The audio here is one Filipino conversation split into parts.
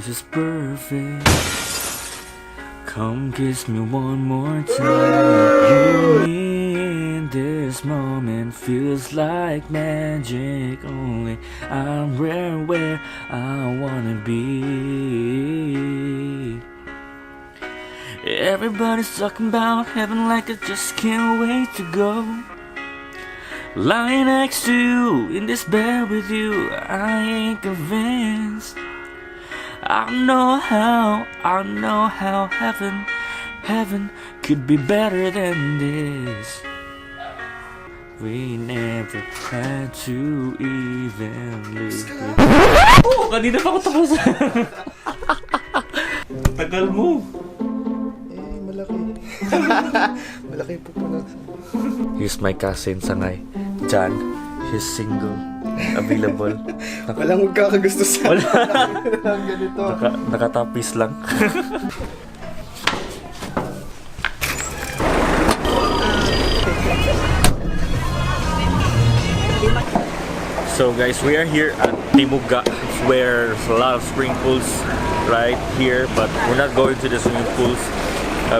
just perfect. Come kiss me one more time. You in this moment feels like magic. Only I'm where I wanna be. Everybody's talking about heaven like I just can't wait to go. Lying next to you in this bed with you, I ain't convinced. I know how heaven could be better than this. We never had to even live. Oh, kanina pa ako tapos. Tagal mo. Malaki. Malaki po pala. Here's my cousin Sangay. John, he's single. Available. Walang magkakagusto sa wala. Ganito. Nakatapis lang. So guys, we are here at Timuga, where there's a lot of swimming pools right here, but we're not going to the swimming pools.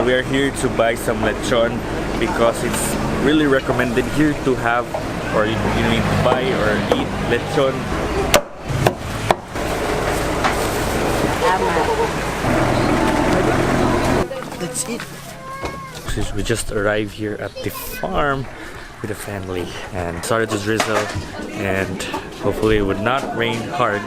We are here to buy some lechon because it's really recommended here to have, or you need to buy or eat lechon. That's it. We just arrived here at the farm with the family and started to drizzle, and hopefully it would not rain hard,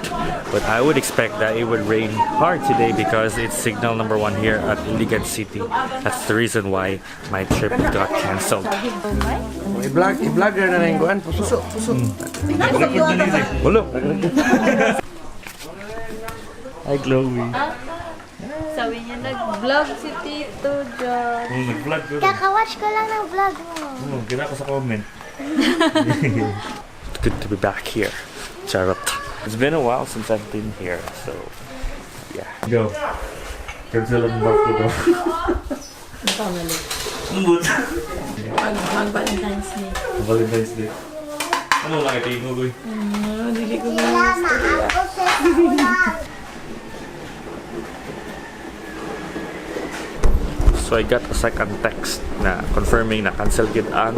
but I would expect that it would rain hard today because it's signal number 1 here at Iligan City. That's the reason why my trip got cancelled. I-vlogger na rin kuhan. Puso. Hello. Hi Chloe. Sabi niya, nag-vlog si Tito John. Nag-vlog ko. Kakawatch ko lang ng vlog mo. Kita ko sa comment. Good to be back here. Charot. It's been a while since I've been here, so yeah. Go. Cancel ang back ko daw. Mag-Valentine's Day. Valentine's Day. Ano lang ito yung ugoy? Hindi ko So I got a second text na confirming na cancel gid ang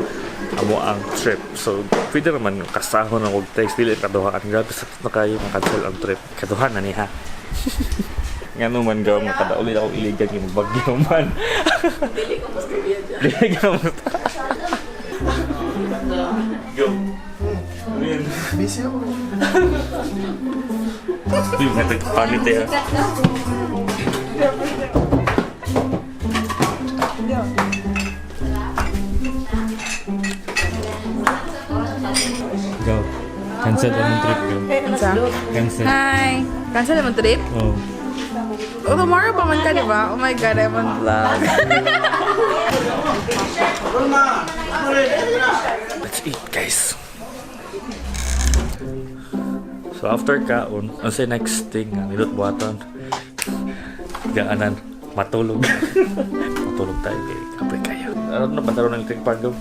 amo ang trip. So pwede naman kasahon ang text dili kaduhaan. Grabe sa na kayo cancel ang trip. Kaduhaan na niya. Nga naman gaw mo kada uli ako iligan yung bagyo man. Dili ko mas kabiya dyan. Dili ka mo. Go. Ayan. Busy ako. Uy, natagpanit eh. Go. Cancel ang trip go. Cancel. Hi! Cancel naman trip? Oh. Oh, tomorrow pa man ka, di ba? Oh my God, I'm on vlog. Let's eat, guys. So after kaon, ang say next thing, nilot buhaton. Gaanan, matulog. Matulog tayo kay kape kayo. Ano na pantaro ng electric pan go?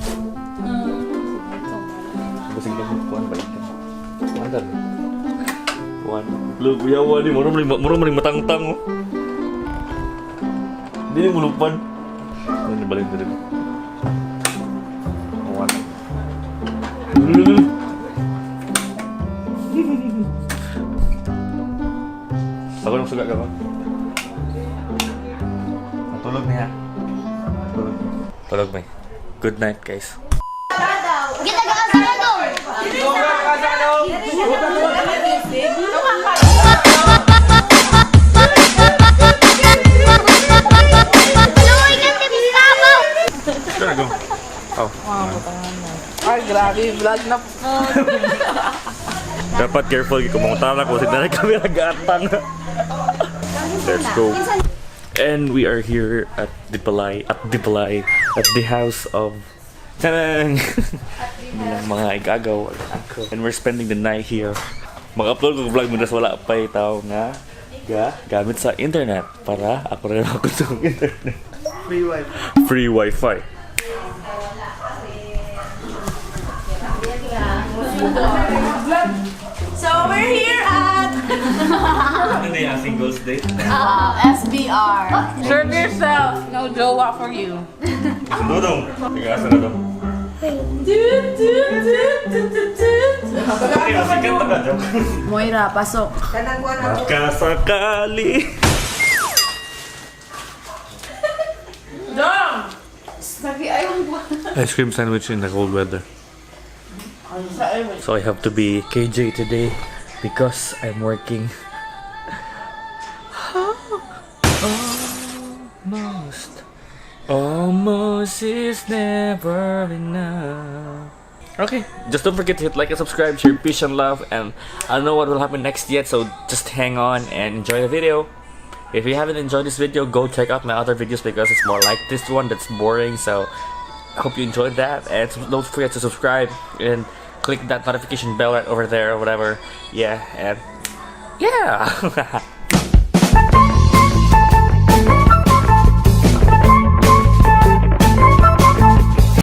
Basig lang kuan balik ka. Kuan dal. Kuan. Look, yawa ni muro maling matangtang oh. Dili mo lupan. Ano balik diri. Kuan. Ako nang sugat ka ba? Matulog niya. Tulog. Tulog may. Good night, guys. Kita ka sa dong. Sure, go. Oh. Ay, grabe, vlog na po. Dapat careful kung mga tama ko. Sinanay kami nag-atang. Let's go. And we are here at the house of mga igagaw. And we're spending the night here. Mag-upload ko vlog muna sa wala pa tao nga gamit sa internet para ako rin ako sa internet. Free wifi. Free wifi. So, we're here at Ano yung singles date? SBR. Serve yourself. No jowa for you. Dudong. Tiga na dong. Sikat na ka, Jok. Moira, pasok. Makasakali. Dong! Ice cream sandwich in the cold weather. So I have to be KJ today because I'm working. Almost is never enough. Okay, just don't forget to hit like and subscribe, share peace and love, and I don't know what will happen next yet, so just hang on and enjoy the video. If you haven't enjoyed this video, go check out my other videos because it's more like this one that's boring, so I hope you enjoyed that, and don't forget to subscribe and click that notification bell right over there or whatever. Yeah, and yeah.